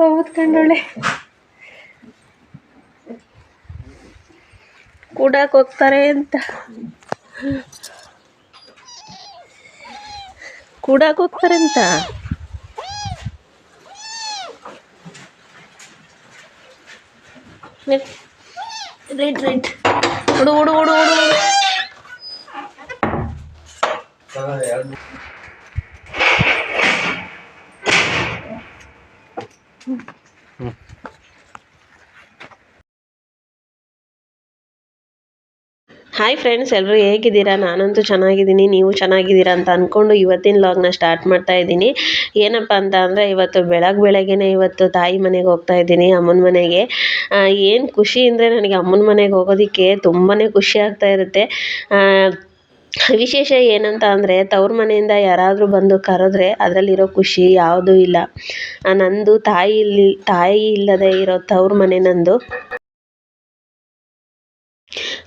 ಓದ್ಕೊಂಡವಳೆ. ಕೂಡಕ್ಕೆ ಹೋಗ್ತಾರೆ ಅಂತ right ಹುಡು ಹುಡು ಹುಡು ಹುಡು. Hi friends, ಎಲ್ಲರೂ ಹೇಗಿದ್ದೀರಾ? ನಾನಂತೂ ಚೆನ್ನಾಗಿದ್ದೀನಿ, ನೀವು ಚೆನ್ನಾಗಿದ್ದೀರಾ ಅಂತ ಅಂದ್ಕೊಂಡು ಇವತ್ತಿನ ವ್ಲಾಗ್ನ ಸ್ಟಾರ್ಟ್ ಮಾಡ್ತಾ ಇದ್ದೀನಿ. ಏನಪ್ಪ ಅಂತ ಅಂದರೆ ಇವತ್ತು ಬೆಳಗ್ಗೆನೇ ಇವತ್ತು ತಾಯಿ ಮನೆಗೆ ಹೋಗ್ತಾ ಇದ್ದೀನಿ, ಅಮ್ಮನ ಮನೆಗೆ. ಏನು ಖುಷಿ ಅಂದರೆ ನನಗೆ ಅಮ್ಮನ ಮನೆಗೆ ಹೋಗೋದಕ್ಕೆ ತುಂಬಾ ಖುಷಿ ಆಗ್ತಾ ಇರುತ್ತೆ. ವಿಶೇಷ ಏನಂತ ಅಂದರೆ ತವ್ರ ಮನೆಯಿಂದ ಯಾರಾದರೂ ಬಂದು ಕರೆದ್ರೆ ಅದರಲ್ಲಿರೋ ಖುಷಿ ಯಾವುದೂ ಇಲ್ಲ. ನಂದು ತಾಯಿ ಇಲ್ಲದೆ ಇರೋ ತವ್ರ ಮನೆ ನಂದು.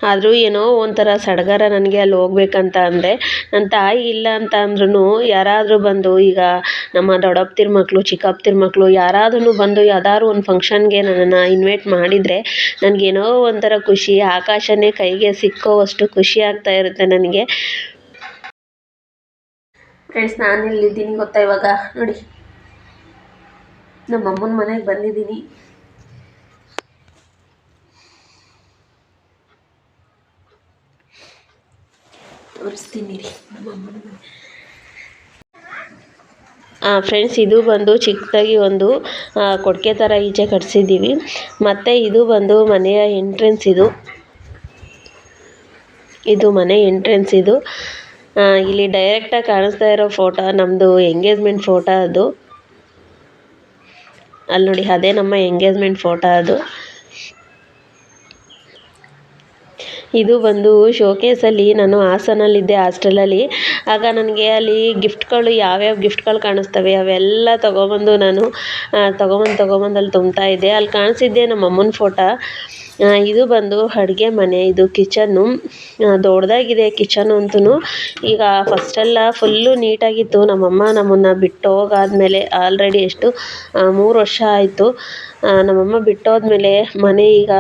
ಆದರೂ ಏನೋ ಒಂಥರ ಸಡಗರ ನನಗೆ ಅಲ್ಲಿ ಹೋಗ್ಬೇಕಂತ ಅಂದರೆ. ನನ್ನ ತಾಯಿ ಇಲ್ಲ ಅಂತ ಅಂದ್ರೂ ಯಾರಾದರೂ ಬಂದು, ಈಗ ನಮ್ಮ ದೊಡ್ಡಪ್ಪತಿರ ಮಕ್ಕಳು, ಚಿಕ್ಕಪ್ಪತಿರ ಮಕ್ಕಳು ಯಾರಾದ್ರೂ ಬಂದು ಯಾವ್ದಾದ್ರು ಒಂದು ಫಂಕ್ಷನ್ಗೆ ನನ್ನನ್ನು ಇನ್ವೈಟ್ ಮಾಡಿದರೆ ನನಗೇನೋ ಒಂಥರ ಖುಷಿ, ಆಕಾಶನೇ ಕೈಗೆ ಸಿಕ್ಕುವಷ್ಟು ಖುಷಿ ಆಗ್ತಾ ಇರುತ್ತೆ ನನಗೆ. ಫ್ರೆಂಡ್ಸ್, ನಾನು ಎಲ್ಲಿದ್ದೀನಿ ಗೊತ್ತಾ? ಇವಾಗ ನೋಡಿ, ನಮ್ಮ ಅಮ್ಮನ ಮನೆಗೆ ಬಂದಿದ್ದೀನಿ. ತೋರಿಸ್ತೀನಿ ನಮ್ಮ ಅಮ್ಮನ ಮನೆ. ಫ್ರೆಂಡ್ಸ್, ಇದು ಬಂದು ಚಿಕ್ಕದಾಗಿ ಒಂದು ಕೊಟ್ಟಿಗೆ ಥರ ಈಚೆ ಕಟ್ಸಿದ್ದೀವಿ. ಮತ್ತು ಇದು ಬಂದು ಮನೆಯ ಎಂಟ್ರೆನ್ಸ್. ಇದು ಮನೆ ಎಂಟ್ರೆನ್ಸ್. ಇಲ್ಲಿ ಡೈರೆಕ್ಟಾಗಿ ಕಾಣಿಸ್ತಾ ಇರೋ ಫೋಟೋ ನಮ್ಮದು ಎಂಗೇಜ್ಮೆಂಟ್ ಫೋಟೋ. ಅದು ಅಲ್ಲಿ ನೋಡಿ, ಅದೇ ನಮ್ಮ ಎಂಗೇಜ್ಮೆಂಟ್ ಫೋಟೋ. ಇದು ಬಂದು ಶೋಕೇಸಲ್ಲಿ ನಾನು ಹಾಸನಲ್ಲಿದ್ದೆ ಹಾಸ್ಟೆಲಲ್ಲಿ. ಆಗ ನನಗೆ ಅಲ್ಲಿ ಗಿಫ್ಟ್ಗಳು ಯಾವ್ಯಾವ ಗಿಫ್ಟ್ಗಳು ಕಾಣಿಸ್ತವೆ ಅವೆಲ್ಲ ತೊಗೊಬಂದು ನಾನು ತೊಗೊಬಂದು ಅಲ್ಲಿ ತುಂಬ್ತಾ ಇದ್ದೆ. ಅಲ್ಲಿ ಕಾಣಿಸಿದ್ದೆ ನಮ್ಮ ಅಮ್ಮನ ಫೋಟೋ. ಇದು ಬಂದು ಅಡುಗೆ ಮನೆ, ಇದು ಕಿಚನ್ನು. ದೊಡ್ಡದಾಗಿದೆ ಕಿಚನ್ನು ಅಂತೂ. ಈಗ ಫಸ್ಟೆಲ್ಲ ಫುಲ್ಲು ನೀಟಾಗಿತ್ತು. ನಮ್ಮಮ್ಮ ನಮ್ಮನ್ನು ಬಿಟ್ಟು ಹೋಗಾದ್ಮೇಲೆ ಆಲ್ರೆಡಿ 3 ವರ್ಷ ಆಯಿತು. ನಮ್ಮಮ್ಮ ಬಿಟ್ಟೋದ್ಮೇಲೆ ಮನೆ ಈಗ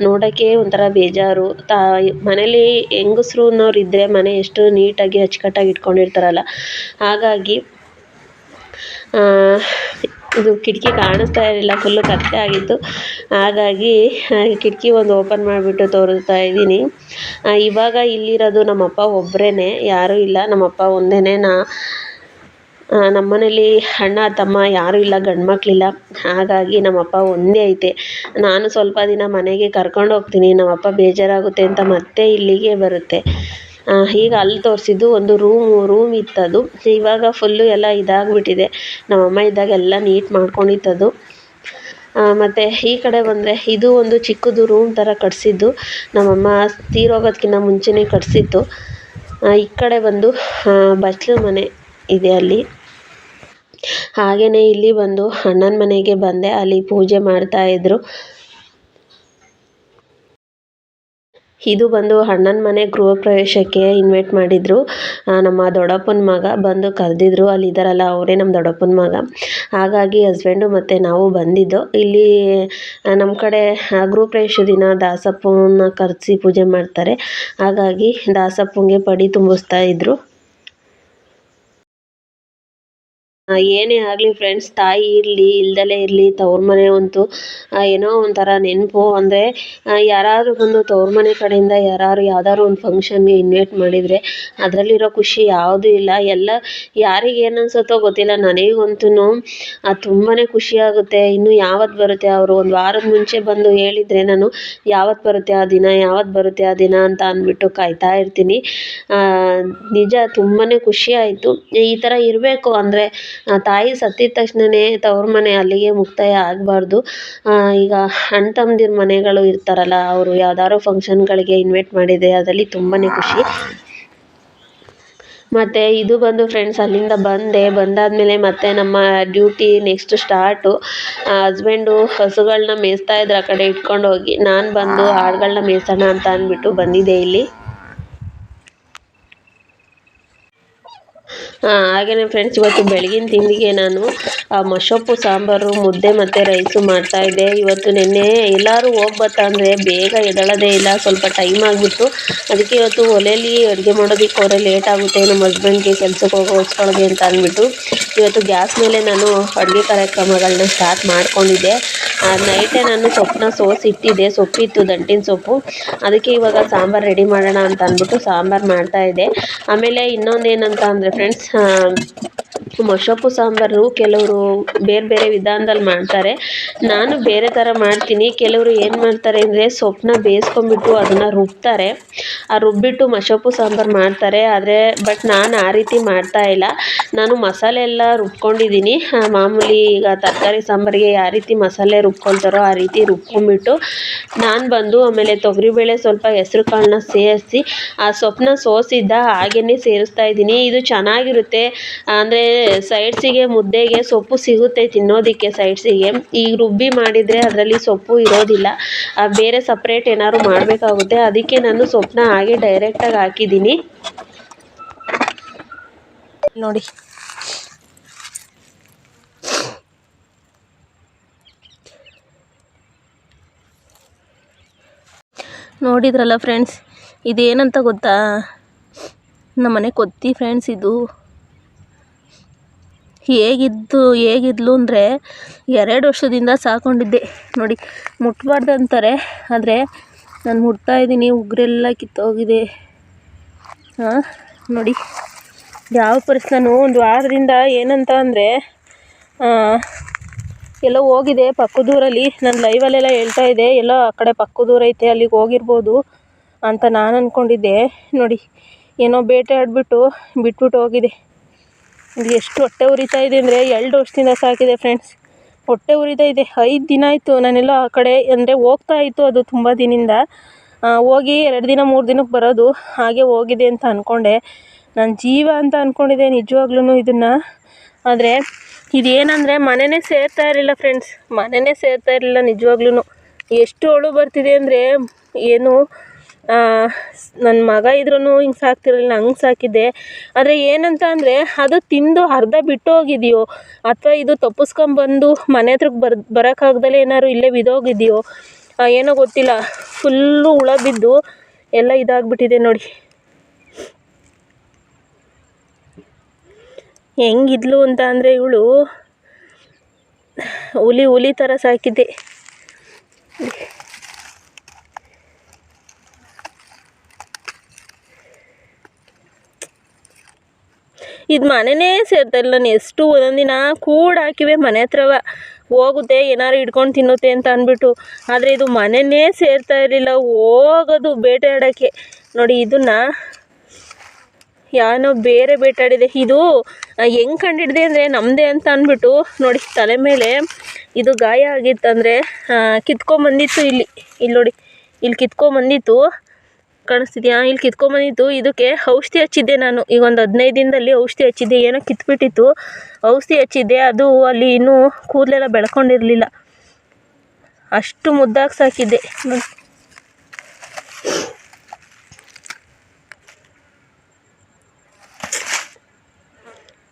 ನೋಡೋಕ್ಕೆ ಒಂಥರ ಬೇಜಾರು. ಮನೇಲಿ ಹೆಂಗಸ್ರು ಅನ್ನೋರು ಇದ್ದರೆ ಮನೆ ಎಷ್ಟು ನೀಟಾಗಿ ಅಚ್ಚುಕಟ್ಟಾಗಿ ಇಟ್ಕೊಂಡಿರ್ತಾರಲ್ಲ, ಹಾಗಾಗಿ ಇದು ಕಿಟಕಿ ಕಾಣಿಸ್ತಾ ಇರಲಿಲ್ಲ, ಫುಲ್ಲು ಕತ್ತಲೆ ಆಗಿತ್ತು. ಹಾಗಾಗಿ ಕಿಟಕಿ ಒಂದು ಓಪನ್ ಮಾಡಿಬಿಟ್ಟು ತೋರಿಸ್ತಾ ಇದ್ದೀನಿ. ಇವಾಗ ಇಲ್ಲಿರೋದು ನಮ್ಮಪ್ಪ ಒಬ್ಬರೇ, ಯಾರೂ ಇಲ್ಲ. ನಮ್ಮಪ್ಪ ಒಂದೇ. ನಮ್ಮನೇಲಿ ಅಣ್ಣ ತಮ್ಮ ಯಾರೂ ಇಲ್ಲ, ಗಂಡು ಮಕ್ಕಳಿಲ್ಲ. ಹಾಗಾಗಿ ನಮ್ಮಪ್ಪ ಒಂದೇ ಐತೆ. ನಾನು ಸ್ವಲ್ಪ ದಿನ ಮನೆಗೆ ಕರ್ಕೊಂಡು ಹೋಗ್ತೀನಿ, ನಮ್ಮಪ್ಪ ಬೇಜಾರಾಗುತ್ತೆ ಅಂತ ಮತ್ತೆ ಇಲ್ಲಿಗೆ ಬರುತ್ತೆ. ಈಗ ಅಲ್ಲಿ ತೋರಿಸಿದ್ದು ಒಂದು ರೂಮ್ ಇತ್ತದು. ಇವಾಗ ಫುಲ್ಲು ಎಲ್ಲ ಇದಾಗಿಬಿಟ್ಟಿದೆ. ನಮ್ಮಮ್ಮ ಇದ್ದಾಗ ಎಲ್ಲ ನೀಟ್ ಮಾಡ್ಕೊಂಡಿತ್ತದು. ಮತ್ತು ಈ ಕಡೆ ಬಂದರೆ ಇದು ಒಂದು ಚಿಕ್ಕದು ರೂಮ್ ಥರ ಕಟ್ಸಿದ್ದು. ನಮ್ಮಮ್ಮ ತೀರೋಗೋದಕ್ಕಿಂತ ಮುಂಚೆನೇ ಕಟ್ಸಿತ್ತು. ಈ ಕಡೆ ಬಂದು ಬಚ್ಚಲು ಮನೆ ಇದೆ ಅಲ್ಲಿ. ಹಾಗೆಯೇ ಇಲ್ಲಿ ಬಂದು ಅಣ್ಣನ ಮನೆಗೆ ಬಂದೆ, ಅಲ್ಲಿ ಪೂಜೆ ಮಾಡ್ತಾಯಿದ್ರು. ಇದು ಬಂದು ಅಣ್ಣನ ಮನೆ ಗೃಹ ಪ್ರವೇಶಕ್ಕೆ ಇನ್ವೈಟ್ ಮಾಡಿದರು. ನಮ್ಮ ದೊಡ್ಡಪ್ಪನ ಮಗ ಬಂದು ಕರೆದಿದ್ರು. ಅಲ್ಲಿದ್ದಾರಲ್ಲ ಅವರೇ ನಮ್ಮ ದೊಡ್ಡಪ್ಪನ ಮಗ. ಹಾಗಾಗಿ ಹಸ್ಬೆಂಡು ಮತ್ತು ನಾವು ಬಂದಿದ್ದು. ಇಲ್ಲಿ ನಮ್ಮ ಕಡೆ ಗೃಹ ಪ್ರವೇಶ ದಿನ ದಾಸಪ್ಪನ ಕರೆಸಿ ಪೂಜೆ ಮಾಡ್ತಾರೆ. ಹಾಗಾಗಿ ದಾಸಪ್ಪಂಗೆ ಪಡಿ ತುಂಬಿಸ್ತಾ ಇದ್ರು. ಏನೇ ಆಗಲಿ ಫ್ರೆಂಡ್ಸ್, ತಾಯಿ ಇರಲಿ ಇಲ್ದಲೇ ಇರಲಿ, ತವ್ರ ಮನೆ ಅಂತೂ ಏನೋ ಒಂಥರ ನೆನಪು. ಅಂದರೆ ಯಾರಾದರೂ ಬಂದು ತವ್ರ ಮನೆ ಕಡೆಯಿಂದ ಯಾವ್ದಾದ್ರು ಒಂದು ಫಂಕ್ಷನ್ಗೆ ಇನ್ವೈಟ್ ಮಾಡಿದರೆ ಅದರಲ್ಲಿರೋ ಖುಷಿ ಯಾವುದೂ ಇಲ್ಲ. ಎಲ್ಲ ಯಾರಿಗೆ ಏನು ಅನ್ಸುತ್ತೋ ಗೊತ್ತಿಲ್ಲ, ನನಗಂತೂ ತುಂಬಾ ಖುಷಿಯಾಗುತ್ತೆ. ಇನ್ನು ಯಾವತ್ತು ಬರುತ್ತೆ, ಅವರು ಒಂದು ವಾರದ ಮುಂಚೆ ಬಂದು ಹೇಳಿದರೆ ನಾನು ಯಾವತ್ತು ಬರುತ್ತೆ ಆ ದಿನ, ಯಾವತ್ತು ಬರುತ್ತೆ ಆ ದಿನ ಅಂತ ಅಂದ್ಬಿಟ್ಟು ಕಾಯ್ತಾ ಇರ್ತೀನಿ. ನಿಜ ತುಂಬಾ ಖುಷಿ ಆಯಿತು. ಈ ಥರ ಇರಬೇಕು. ಅಂದರೆ ತಾಯಿ ಸತ್ತಿದ ತಕ್ಷಣವೇ ತವ್ರ ಮನೆ ಅಲ್ಲಿಗೆ ಮುಕ್ತಾಯ ಆಗಬಾರ್ದು. ಈಗ ಅಣ್ಣ ತಮ್ಮಂದಿರ ಮನೆಗಳು ಇರ್ತಾರಲ್ಲ, ಅವರು ಯಾವ್ದಾದ್ರು ಫಂಕ್ಷನ್ಗಳಿಗೆ ಇನ್ವೈಟ್ ಮಾಡಿದರೆ ಅದರಲ್ಲಿ ತುಂಬಾ ಖುಷಿ. ಮತ್ತು ಇದು ಬಂದು ಫ್ರೆಂಡ್ಸ್, ಅಲ್ಲಿಂದ ಬಂದಾದಮೇಲೆ ಮತ್ತೆ ನಮ್ಮ ಡ್ಯೂಟಿ ನೆಕ್ಸ್ಟ್ ಸ್ಟಾರ್ಟು. ಹಸ್ಬೆಂಡು ಹಸುಗಳನ್ನ ಮೇಯಿಸ್ತಾ ಇದ್ರು ಆ ಕಡೆ ಇಟ್ಕೊಂಡೋಗಿ. ನಾನು ಬಂದು ಆಡುಗಳನ್ನ ಮೇಯಿಸೋಣ ಅಂತ ಅಂದ್ಬಿಟ್ಟು ಬಂದಿದ್ದೆ ಇಲ್ಲಿ. ಹಾಗೆಯೇ ಫ್ರೆಂಡ್ಸ್, ಇವತ್ತು ಬೆಳಗಿನ ತಿಂಡಿಗೆ ನಾನು ಮಶೊಪ್ಪು ಸಾಂಬಾರು, ಮುದ್ದೆ ಮತ್ತು ರೈಸು ಮಾಡ್ತಾಯಿದ್ದೆ. ಇವತ್ತು ನಿನ್ನೆ ಎಲ್ಲರೂ ಹೋಗ್ಬತ್ತಾ ಅಂದರೆ ಬೇಗ ಎದ್ದೇಳೋದೇ ಇಲ್ಲ, ಸ್ವಲ್ಪ ಟೈಮ್ ಆಗಿಬಿಟ್ಟು. ಅದಕ್ಕೆ ಇವತ್ತು ಒಲೆಯಲ್ಲಿ ಅಡುಗೆ ಮಾಡೋದಕ್ಕೆ ಅವರೇ ಲೇಟ್ ಆಗುತ್ತೆ, ನಮ್ಮ ಹಸ್ಬೆಂಡ್ಗೆ ಕೆಲ್ಸಕ್ಕೆ ಹೋಗೋಸ್ಕೊಳ್ಳೋಗೆ ಅಂತ ಅಂದ್ಬಿಟ್ಟು ಇವತ್ತು ಗ್ಯಾಸ್ ಮೇಲೆ ನಾನು ಅಡುಗೆ ಕಾರ್ಯಕ್ರಮಗಳನ್ನ ಸ್ಟಾರ್ಟ್ ಮಾಡ್ಕೊಂಡಿದ್ದೆ. ನೈಟೇ ನಾನು ಸೊಪ್ಪನ್ನ ಸೋಸಿಟ್ಟಿದ್ದೆ, ಸೊಪ್ಪಿತ್ತು, ದಂಟಿನ ಸೊಪ್ಪು. ಅದಕ್ಕೆ ಇವಾಗ ಸಾಂಬಾರು ರೆಡಿ ಮಾಡೋಣ ಅಂತ ಅಂದ್ಬಿಟ್ಟು ಸಾಂಬಾರು ಮಾಡ್ತಾಯಿದ್ದೆ. ಆಮೇಲೆ ಇನ್ನೊಂದೇನಂತ ಅಂದರೆ ಫ್ರೆಂಡ್ಸ್, ಮಶೊಪ್ಪು ಸಾಂಬಾರು ಕೆಲವರು ಬೇರೆ ಬೇರೆ ವಿಧಾನದಲ್ಲಿ ಮಾಡ್ತಾರೆ, ನಾನು ಬೇರೆ ಥರ ಮಾಡ್ತೀನಿ. ಕೆಲವರು ಏನು ಮಾಡ್ತಾರೆ ಅಂದರೆ ಸೊಪ್ಪನ್ನ ಬೇಯಿಸ್ಕೊಂಬಿಟ್ಟು ಅದನ್ನು ರುಬ್ತಾರೆ, ರುಬ್ಬಿಟ್ಟು ಮಶೊಪ್ಪು ಸಾಂಬಾರು ಮಾಡ್ತಾರೆ. ಆದರೆ ನಾನು ಆ ರೀತಿ ಮಾಡ್ತಾ ಇಲ್ಲ. ನಾನು ಮಸಾಲೆ ಎಲ್ಲ ರುಬ್ಕೊಂಡಿದ್ದೀನಿ. ಮಾಮೂಲಿ ಈಗ ತರಕಾರಿ ಸಾಂಬಾರಿಗೆ ಯಾವ ರೀತಿ ಮಸಾಲೆ ರುಬ್ಕೊಳ್ತಾರೋ ಆ ರೀತಿ ರುಬ್ಕೊಂಬಿಟ್ಟು ನಾನು ಬಂದು ಆಮೇಲೆ ತೊಗರಿಬೇಳೆ, ಸ್ವಲ್ಪ ಹೆಸ್ರು ಕಾಳನ್ನ ಸೇರಿಸಿ ಆ ಸೊಪ್ಪನ್ನ ಸೋಸಿದ್ದ ಹಾಗೇ ಸೇರಿಸ್ತಾ ಇದ್ದೀನಿ. ಇದು ಚೆನ್ನಾಗಿರುತ್ತೆ. ಅಂದರೆ ಸೈಡ್ಸಿಗೆ ಮುದ್ದೆಗೆ ಸೊಪ್ಪು ಸಿಗುತ್ತೆ ತಿನ್ನೋದಕ್ಕೆ ಸೈಡ್ಸಿಗೆ. ಈಗ ರುಬ್ಬಿ ಮಾಡಿದರೆ ಅದರಲ್ಲಿ ಸೊಪ್ಪು ಇರೋದಿಲ್ಲ, ಬೇರೆ ಸಪ್ರೇಟ್ ಏನಾದ್ರು ಮಾಡಬೇಕಾಗುತ್ತೆ. ಅದಕ್ಕೆ ನಾನು ಸೊಪ್ಪನ್ನ ಹಾಗೆ ಡೈರೆಕ್ಟಾಗಿ ಹಾಕಿದ್ದೀನಿ ನೋಡಿ. ನೋಡಿದ್ರಲ್ಲ ಫ್ರೆಂಡ್ಸ್, ಇದೇನಂತ ಗೊತ್ತಾ, ನಮ್ಮನೆ ಕೊತ್ತಿ ಫ್ರೆಂಡ್ಸ್. ಇದು ಹೇಗಿದ್ಲು ಅಂದರೆ 2 ವರ್ಷದಿಂದ ಸಾಕೊಂಡಿದ್ದೆ ನೋಡಿ. ಮುಟ್ಬಾರ್ದು ಅಂತಾರೆ, ಆದರೆ ನಾನು ಮುಟ್ತಾಯಿದ್ದೀನಿ. ಉಗುರೆಲ್ಲ ಕಿತ್ತೋಗಿದೆ ನೋಡಿ. ಯಾವ ಪರಿಸ್ಥಿತಿ, ನಾನು ಒಂದು ವಾರದಿಂದ ಏನಂತ ಅಂದರೆ ಎಲ್ಲೋ ಹೋಗಿದೆ ಪಕ್ಕದೂರಲ್ಲಿ. ನಾನು ಲೈವಲ್ಲೆಲ್ಲ ಹೇಳ್ತಾ ಇದ್ದೆ, ಎಲ್ಲೋ ಆ ಕಡೆ ಪಕ್ಕದೂರು ಐತೆ, ಅಲ್ಲಿಗೆ ಹೋಗಿರ್ಬೋದು ಅಂತ ನಾನು ಅಂದ್ಕೊಂಡಿದ್ದೆ. ನೋಡಿ, ಏನೋ ಬೇಟೆ ಆಡಿಬಿಟ್ಟು ಬಿಟ್ಬಿಟ್ಟು ಹೋಗಿದೆ. ಇದು ಎಷ್ಟು ಹೊಟ್ಟೆ ಉರಿತಾ ಇದೆ ಅಂದರೆ 2 ವರ್ಷದಿಂದ ಸಾಕಿದೆ ಫ್ರೆಂಡ್ಸ್. ಹೊಟ್ಟೆ ಉರಿತಾ ಇದೆ. 5 ದಿನ ಆಯಿತು ನಾನೆಲ್ಲ ಆ ಕಡೆ, ಅಂದರೆ ಹೋಗ್ತಾ ಇತ್ತು ಅದು ತುಂಬ ದಿನದಿಂದ. ಹೋಗಿ 2 ದಿನ 3 ದಿನಕ್ಕೆ ಬರೋದು, ಹಾಗೆ ಹೋಗಿದೆ ಅಂತ ಅಂದ್ಕೊಂಡೆ. ನನ್ನ ಜೀವ ಅಂತ ಅಂದ್ಕೊಂಡಿದ್ದೆ ನಿಜವಾಗ್ಲೂ ಇದನ್ನು. ಆದರೆ ಇದೇನಂದರೆ ಮನೆಯೇ ಸೇರ್ತಾ ಇರಲಿಲ್ಲ ಫ್ರೆಂಡ್ಸ್, ಮನೆಯೇ ಸೇರ್ತಾ ಇರಲಿಲ್ಲ ನಿಜವಾಗ್ಲೂ. ಎಷ್ಟು ಅಳು ಬರ್ತಿದೆ ಅಂದರೆ ಏನು, ನನ್ನ ಮಗ ಇದ್ರೂ ಹಿಂಗೆ ಸಾಕ್ತಿರಲಿಲ್ಲ, ಹಂಗೆ ಸಾಕಿದ್ದೆ. ಆದರೆ ಏನಂತ ಅಂದರೆ ಅದು ತಿಂದು ಅರ್ಧ ಬಿಟ್ಟು ಹೋಗಿದೆಯೋ, ಅಥವಾ ಇದು ತಪ್ಪಿಸ್ಕೊಂಬಂದು ಮನೆ ಹತ್ರಕ್ಕೆ ಬರೋಕ್ಕಾಗ್ದಲೇ ಏನಾದ್ರು ಇಲ್ಲೇ ಬಿದ್ದೋಗಿದೆಯೋ ಏನೋ ಗೊತ್ತಿಲ್ಲ. ಫುಲ್ಲು ಹುಳ ಬಿದ್ದು ಎಲ್ಲ ಇದಾಗ್ಬಿಟ್ಟಿದೆ ನೋಡಿ. ಹೆಂಗಿದ್ಲು ಅಂತ ಅಂದರೆ ಇವಳು ಹುಲಿ ಥರ ಸಾಕಿದ್ದೆ. ಇದು ಮನೆಯೇ ಸೇರ್ತಾ ಇಲ್ಲ. ನಾನು ಎಷ್ಟು ಒಂದೊಂದಿನ ಕೂಡ ಹಾಕಿವೆ ಮನೆ ಹತ್ರವ, ಹೋಗುತ್ತೆ ಏನಾರು ಹಿಡ್ಕೊಂಡು ತಿನ್ನುತ್ತೆ ಅಂತ ಅಂದ್ಬಿಟ್ಟು. ಆದರೆ ಇದು ಮನೆಯೇ ಸೇರ್ತಾ ಇರಲಿಲ್ಲ, ಹೋಗೋದು ಬೇಟೆ ಆಡೋಕ್ಕೆ. ನೋಡಿ, ಇದನ್ನು ಯಾನೋ ಬೇರೆ ಬೇಟಾಡಿದೆ. ಇದು ಹೆಂಗೆ ಕಂಡಿಡ್ದೆ ಅಂದರೆ ನಮ್ಮದೇ ಅಂತ ಅಂದ್ಬಿಟ್ಟು ನೋಡಿ, ತಲೆ ಮೇಲೆ ಇದು ಗಾಯ ಆಗಿತ್ತಂದರೆ ಕಿತ್ಕೊಂಬಂದಿತ್ತು. ಇಲ್ಲಿ ನೋಡಿ, ಇಲ್ಲಿ ಕಿತ್ಕೊಂಬಂದಿತ್ತು, ಕಾಣಿಸ್ತಿದ್ಯಾ? ಇಲ್ಲಿ ಕಿತ್ಕೊಂಬಂದಿತ್ತು. ಇದಕ್ಕೆ ಔಷಧಿ ಹಚ್ಚಿದ್ದೆ ನಾನು. ಈಗ ಒಂದು 15 ದಿನದಲ್ಲಿ ಔಷಧಿ ಹಚ್ಚಿದ್ದೆ. ಏನೋ ಕಿತ್ಬಿಟ್ಟಿತ್ತು, ಔಷಧಿ ಹಚ್ಚಿದ್ದೆ. ಅದು ಅಲ್ಲಿ ಇನ್ನೂ ಕೂದಲೆಲ್ಲ ಬೆಳ್ಕೊಂಡಿರಲಿಲ್ಲ, ಅಷ್ಟು ಮುದ್ದಾಗಿ ಸಾಕಿದ್ದೆ ನೋಡಿ.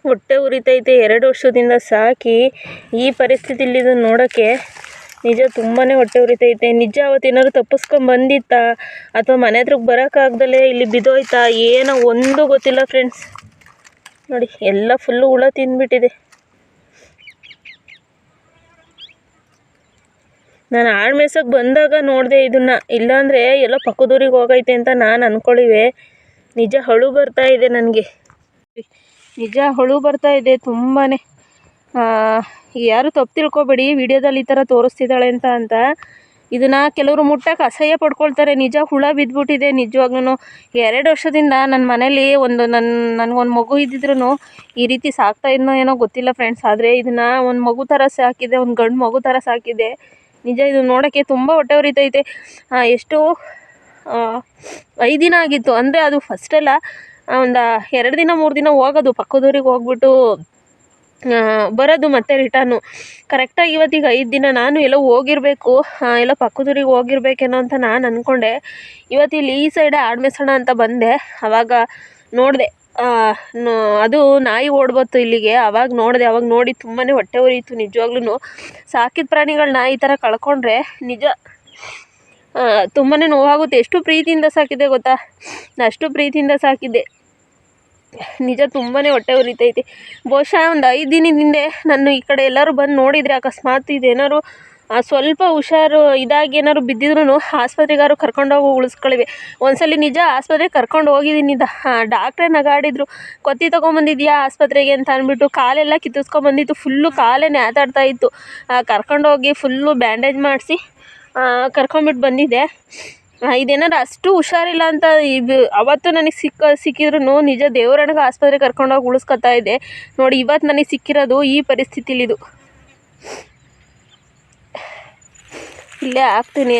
ಹೊಟ್ಟೆ ಉರಿತೈತೆ. 2 ವರ್ಷದಿಂದ ಸಾಕಿ ಈ ಪರಿಸ್ಥಿತಿಲಿ ಇದನ್ನು ನೋಡೋಕ್ಕೆ ನಿಜ ತುಂಬಾ ಹೊಟ್ಟೆ ಉರಿತೈತೆ. ನಿಜ ಅವತ್ತೇನಾದ್ರು ತಪ್ಪಿಸ್ಕೊಂಬಂದಿತ್ತಾ ಅಥವಾ ಮನೆ ಹತ್ರಕ್ಕೆ ಬರೋಕ್ಕಾಗ್ದಲೇ ಇಲ್ಲಿ ಬಿದ್ದೋಯ್ತಾ ಏನೋ ಒಂದು ಗೊತ್ತಿಲ್ಲ ಫ್ರೆಂಡ್ಸ್. ನೋಡಿ, ಎಲ್ಲ ಫುಲ್ಲು ಹುಳ ತಿಂದ್ಬಿಟ್ಟಿದೆ. ನಾನು ಆಳು ಮೇಯ್ಸೋಕ್ಕೆ ಬಂದಾಗ ನೋಡಿದೆ ಇದನ್ನು, ಇಲ್ಲಾಂದರೆ ಎಲ್ಲ ಪಕ್ಕದೂರಿಗೆ ಹೋಗೈತೆ ಅಂತ ನಾನು ಅಂದ್ಕೊಳ್ಳಿವೆ. ನಿಜ ಅಳು ಬರ್ತಾ ಇದೆ ನನಗೆ, ನಿಜ ಅಳು ಬರ್ತಾ ಇದೆ ತುಂಬಾ. ಯಾರು ತಪ್ಪು ತಿಳ್ಕೊಬೇಡಿ, ವಿಡಿಯೋದಲ್ಲಿ ಈ ಥರ ತೋರಿಸ್ತಿದ್ದಾಳೆ ಅಂತ. ಇದನ್ನು ಕೆಲವರು ಮುಟ್ಟಕ್ಕೆ ಅಸಹ್ಯ ಪಡ್ಕೊಳ್ತಾರೆ. ನಿಜ ಹುಳ ಬಿದ್ದುಬಿಟ್ಟಿದೆ ನಿಜವಾಗ್ಲೂ. 2 ವರ್ಷದಿಂದ ನನ್ನ ಮನೇಲಿ ನನಗೊಂದು ಮಗು ಇದ್ದಿದ್ರೂ ಈ ರೀತಿ ಸಾಕ್ತಾ ಇದ್ನೋ ಏನೋ ಗೊತ್ತಿಲ್ಲ ಫ್ರೆಂಡ್ಸ್. ಆದರೆ ಇದನ್ನು ಒಂದು ಮಗು ಥರ ಸಾಕಿದೆ, ಒಂದು ಗಂಡು ಮಗು ಥರ ಸಾಕಿದೆ. ನಿಜ ಇದು ನೋಡೋಕ್ಕೆ ತುಂಬ ಹೊಟ್ಟೆ ಉರಿತೈತೆ. ಎಷ್ಟು 5 ದಿನ ಆಗಿತ್ತು ಅಂದರೆ, ಅದು ಫಸ್ಟೆಲ್ಲ ಒಂದು 2 ದಿನ 3 ದಿನ ಹೋಗೋದು, ಪಕ್ಕದೂರಿಗೆ ಹೋಗ್ಬಿಟ್ಟು ಬರೋದು ಮತ್ತೆ ರಿಟರ್ನು. ಕರೆಕ್ಟಾಗಿ ಇವತ್ತೀಗ 5 ದಿನ. ನಾನು ಎಲ್ಲೋ ಹೋಗಿರಬೇಕು, ಎಲ್ಲೋ ಪಕ್ಕದೂರಿಗೆ ಹೋಗಿರ್ಬೇಕೇನೋ ಅಂತ ನಾನು ಅಂದ್ಕೊಂಡೆ. ಇವತ್ತಿಲ್ಲಿ ಈ ಸೈಡೆ ಆಡು ಮೇಯ್ಸೋಣ ಅಂತ ಬಂದೆ. ಆವಾಗ ನೋಡಿದೆ ಅದು ನಾಯಿ ಓಡ್ಬತ್ತು ಇಲ್ಲಿಗೆ. ಆವಾಗ ನೋಡಿದೆ, ಆವಾಗ ನೋಡಿ ತುಂಬಾ ಹೊಟ್ಟೆ ಉರಿಯಿತು ನಿಜವಾಗ್ಲೂ. ಸಾಕಿದ ಪ್ರಾಣಿಗಳನ್ನ ಈ ಥರ ಕಳ್ಕೊಂಡ್ರೆ ನಿಜ ತುಂಬಾ ನೋವಾಗುತ್ತೆ. ಎಷ್ಟು ಪ್ರೀತಿಯಿಂದ ಸಾಕಿದೆ ಗೊತ್ತಾ, ಅಷ್ಟು ಪ್ರೀತಿಯಿಂದ ಸಾಕಿದ್ದೆ. ನಿಜ ತುಂಬಾ ಹೊಟ್ಟೆ ಉರಿತೈತಿ. ಬಹುಶಃ ಒಂದು 5 ದಿನದ ಹಿಂದೆ ನಾನು ಈ ಕಡೆ ಎಲ್ಲರೂ ಬಂದು ನೋಡಿದರೆ ಅಕಸ್ಮಾತ್ ಇದೇನಾದ್ರು ಸ್ವಲ್ಪ ಹುಷಾರು ಇದಾಗಿ ಏನಾದ್ರು ಬಿದ್ದಿದ್ರು ಆಸ್ಪತ್ರೆಗಾರು ಕರ್ಕೊಂಡೋಗಿ ಉಳಿಸ್ಕೊಳ್ಳಿವೆ. ಒಂದ್ಸಲ ನಿಜ ಆಸ್ಪತ್ರೆಗೆ ಕರ್ಕೊಂಡು ಹೋಗಿದ್ದೀನಿ. ಡಾಕ್ಟ್ರೇ ನಗಾಡಿದ್ರು, ಕೊತ್ತಿ ತೊಗೊಂಬಂದಿದ್ಯಾ ಆಸ್ಪತ್ರೆಗೆ ಅಂತ ಅಂದ್ಬಿಟ್ಟು. ಕಾಲೆಲ್ಲ ಕಿತ್ತಿಸ್ಕೊಂಬಂದಿತ್ತು, ಫುಲ್ಲು ಕಾಲೇ ನ್ಯಾತಾಡ್ತಾ ಇತ್ತು. ಕರ್ಕೊಂಡೋಗಿ ಫುಲ್ಲು ಬ್ಯಾಂಡೇಜ್ ಮಾಡಿಸಿ ಕರ್ಕೊಂಬಿಟ್ಟು ಬಂದಿದ್ದೆ. ಇದೇನಾದ್ರು ಅಷ್ಟು ಹುಷಾರಿಲ್ಲ ಅಂತ ಅವತ್ತು ನನಗೆ ಸಿಕ್ಕಿದ್ರು ನಿಜ ದೇವರಣಗೆ ಆಸ್ಪತ್ರೆಗೆ ಕರ್ಕೊಂಡೋಗಿ ಉಳಿಸ್ಕೊತಾ ಇದ್ದೆ. ನೋಡಿ ಇವತ್ತು ನನಗೆ ಸಿಕ್ಕಿರೋದು ಈ ಪರಿಸ್ಥಿತಿಲಿದು. ಇಲ್ಲೇ ಹಾಕ್ತೀನಿ.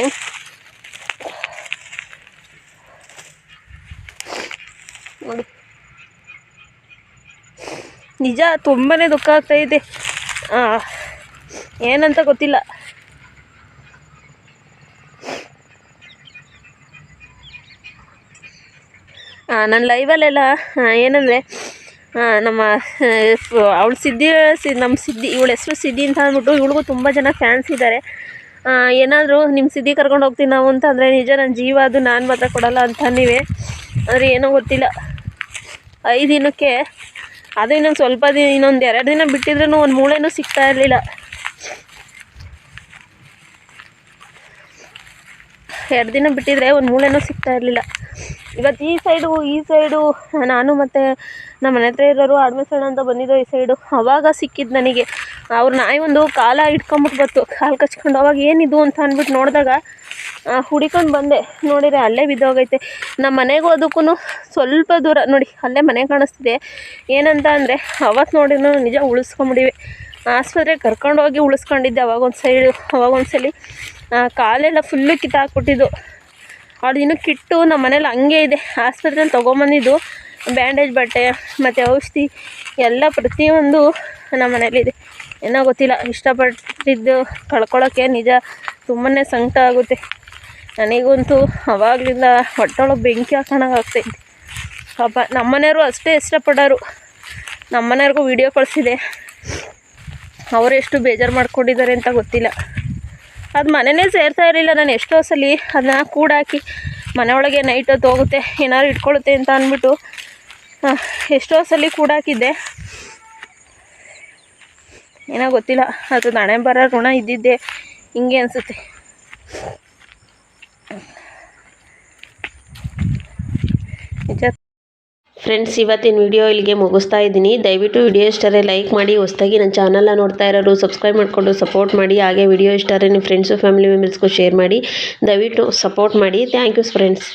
ನೋಡಿ ನಿಜ ತುಂಬಾ ದುಃಖ ಆಗ್ತಾಯಿದೆ. ಏನಂತ ಗೊತ್ತಿಲ್ಲ. ನನ್ನ ಲೈವಲ್ಲೆಲ್ಲ ಏನಂದರೆ ನಮ್ಮ ಅವಳು ನಮ್ಮ ಸಿದ್ದಿ, ಇವಳ ಹೆಸರು ಸಿದ್ದಿ ಅಂತ ಅಂದ್ಬಿಟ್ಟು, ಇವಳಿಗೂ ತುಂಬ ಜನ ಫ್ಯಾನ್ಸ್ ಇದ್ದಾರೆ. ಏನಾದರೂ ನಿಮ್ಮ ಸಿದ್ದಿ ಕರ್ಕೊಂಡು ಹೋಗ್ತೀನಿ ನಾವು ಅಂತ ಅಂದರೆ ನಿಜ ನನ್ನ ಜೀವ ಅದು ನಾನು ಮಾತ್ರ ಕೊಡಲ್ಲ ಅಂತ ನೀವೇ. ಆದರೆ ಏನೋ ಗೊತ್ತಿಲ್ಲ, 5 ದಿನಕ್ಕೆ ಅದು ಇನ್ನೊಂದು ಸ್ವಲ್ಪ ದಿನ, ಇನ್ನೊಂದು 2 ದಿನ ಬಿಟ್ಟಿದ್ರೂ ಒಂದು ಮೂಳೆನೂ ಸಿಗ್ತಾ ಇರಲಿಲ್ಲ. 2 ದಿನ ಬಿಟ್ಟಿದ್ರೆ ಒಂದು ಮೂಳೆನೂ ಸಿಗ್ತಾ ಇರಲಿಲ್ಲ. ಇವತ್ತು ಈ ಸೈಡು ನಾನು ಮತ್ತು ನಮ್ಮ ಮನೆ ಹತ್ರ ಇರೋರು ಆಡ್ಮೇಸಣ ಅಂತ ಬಂದಿದ್ದು ಈ ಸೈಡು. ಆವಾಗ ಸಿಕ್ಕಿದ್ದು ನನಗೆ. ಅವ್ರ ನಾಯಿ ಒಂದು ಕಾಲ ಇಟ್ಕೊಂಬಿಟ್ಟು ಬತ್ತು, ಕಾಲು ಕಚ್ಕೊಂಡು. ಅವಾಗ ಏನಿದು ಅಂತ ಅಂದ್ಬಿಟ್ಟು ನೋಡಿದಾಗ ಹುಡಿಕೊಂಡು ಬಂದೆ. ನೋಡಿದ್ರೆ ಅಲ್ಲೇ ಬಿದ್ದೋಗೈತೆ. ನಮ್ಮ ಮನೆಗೂ ಅದಕ್ಕೂ ಸ್ವಲ್ಪ ದೂರ ನೋಡಿ, ಅಲ್ಲೇ ಮನೆ ಕಾಣಿಸ್ತಿದೆ. ಏನಂತ ಅಂದರೆ ಅವತ್ತು ನೋಡಿ ನಿಜ ಉಳಿಸ್ಕೊಂಬಿಟ್ಟಿವೆ. ಆಸ್ಪತ್ರೆಗೆ ಕರ್ಕೊಂಡೋಗಿ ಉಳಿಸ್ಕೊಂಡಿದ್ದೆ ಅವಾಗೊಂದ್ಸಲಿ ಕಾಲೆಲ್ಲ ಫುಲ್ಲು ಕಿತ್ತಾಕ್ಬಿಟ್ಟಿದ್ದು. ಅವ್ಳು ಇನ್ನೂ ಕಿಟ್ಟು ನಮ್ಮ ಮನೇಲಿ ಹಂಗೆ ಇದೆ. ಆಸ್ಪತ್ರೆಯಲ್ಲಿ ತೊಗೊಂಬಂದಿದ್ದು ಬ್ಯಾಂಡೇಜ್ ಬಟ್ಟೆ ಮತ್ತು ಔಷಧಿ ಎಲ್ಲ ಪ್ರತಿಯೊಂದು ನಮ್ಮ ಮನೇಲಿದೆ. ಏನೋ ಗೊತ್ತಿಲ್ಲ, ಇಷ್ಟಪಟ್ಟಿದ್ದು ಕಳ್ಕೊಳ್ಳೋಕ್ಕೆ ನಿಜ ತುಂಬಾ ಸಂಕಟ ಆಗುತ್ತೆ ನನಗಂತೂ. ಅವಾಗಲಿಂದ ಹೊಟ್ಟೆಯೊಳಗೆ ಬೆಂಕಿ ಹಾಕೋಣಂಗೆ ಆಗ್ತೈತಿ ಪಾಪ. ನಮ್ಮ ಮನೆಯವರು ಅಷ್ಟೇ ಇಷ್ಟಪಡೋರು. ನಮ್ಮ ಮನೆಯವ್ರಿಗೂ ವೀಡಿಯೋ ಕಳಿಸಿದೆ, ಅವರೆಷ್ಟು ಬೇಜಾರು ಮಾಡ್ಕೊಂಡಿದ್ದಾರೆ ಅಂತ ಗೊತ್ತಿಲ್ಲ. ಅದು ಮನೆಯೇ ಸೇರ್ತಾ ಇರಲಿಲ್ಲ. ನಾನು ಎಷ್ಟೋ ಸಲ ಅದನ್ನ ಕೂಡಾಕಿ ಮನೆ ಒಳಗೆ ನೈಟ್ ಹೊತ್ತು ಹೋಗುತ್ತೆ, ಏನಾದ್ರು ಇಟ್ಕೊಳ್ಳುತ್ತೆ ಅಂತ ಅಂದ್ಬಿಟ್ಟು ಎಷ್ಟೋ ಸಲ ಕೂಡಾಕಿದ್ದೆ. ಏನೋ ಗೊತ್ತಿಲ್ಲ, ಅದು ಹಣೆ ಬರೋ ಋಣ ಇದ್ದಿದ್ದೆ ಹಿಂಗೆ ಅನಿಸುತ್ತೆ. ನಿಜ ಫ್ರೆಂಡ್ಸ್, ಇವತ್ತಿನ ವಿಡಿಯೋ ಇಲ್ಲಿಗೆ ಮುಗಿಸ್ತಾ ಇದ್ದೀನಿ. ದಯವಿಟ್ಟು ವಿಡಿಯೋ ಇಷ್ಟರೇ ಲೈಕ್ ಮಾಡಿ. ಹೊಸದಾಗಿ ನನ್ನ ಚಾನಲ್ನ ನೋಡ್ತಾ ಇರೋರು ಸಬ್ಸ್ಕ್ರೈಬ್ ಮಾಡಿಕೊಂಡು ಸಪೋರ್ಟ್ ಮಾಡಿ. ಹಾಗೆ ವಿಡಿಯೋ ಇಷ್ಟರೇ ನಿಮ್ಮ ಫ್ರೆಂಡ್ಸು ಫ್ಯಾಮಿಲಿ ಮೆಂಬರ್ಸ್ಗೂ ಶೇರ್ ಮಾಡಿ. ದಯವಿಟ್ಟು ಸಪೋರ್ಟ್ ಮಾಡಿ. Thank you friends.